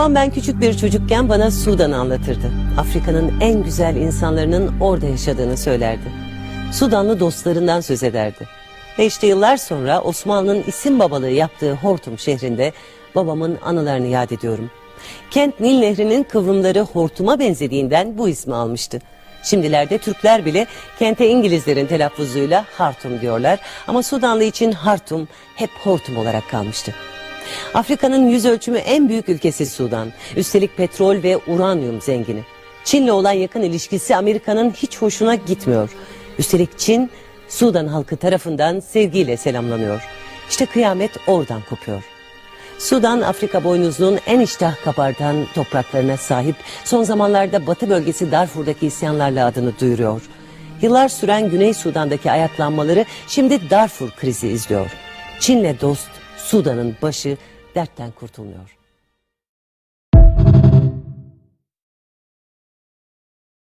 Babam ben küçük bir çocukken bana Sudan'ı anlatırdı. Afrika'nın en güzel insanların orada yaşadığını söylerdi. Sudanlı dostlarından söz ederdi. Ve işte yıllar sonra Osmanlı'nın isim babalığı yaptığı Hortum şehrinde babamın anılarını yad ediyorum. Kent Nil Nehri'nin kıvrımları hortuma benzediğinden bu ismi almıştı. Şimdilerde Türkler bile kente İngilizlerin telaffuzuyla Hartum diyorlar ama Sudanlı için Hartum hep Hortum olarak kalmıştı. Afrika'nın yüz ölçümü en büyük ülkesi Sudan. Üstelik petrol ve uranyum zengini. Çin'le olan yakın ilişkisi Amerika'nın hiç hoşuna gitmiyor. Üstelik Çin, Sudan halkı tarafından sevgiyle selamlanıyor. İşte kıyamet oradan kopuyor. Sudan, Afrika boynuzluğun en iştah kabartan topraklarına sahip, son zamanlarda Batı bölgesi Darfur'daki isyanlarla adını duyuruyor. Yıllar süren Güney Sudan'daki ayaklanmaları şimdi Darfur krizi izliyor. Çin'le dost, Sudan'ın başı dertten kurtulmuyor.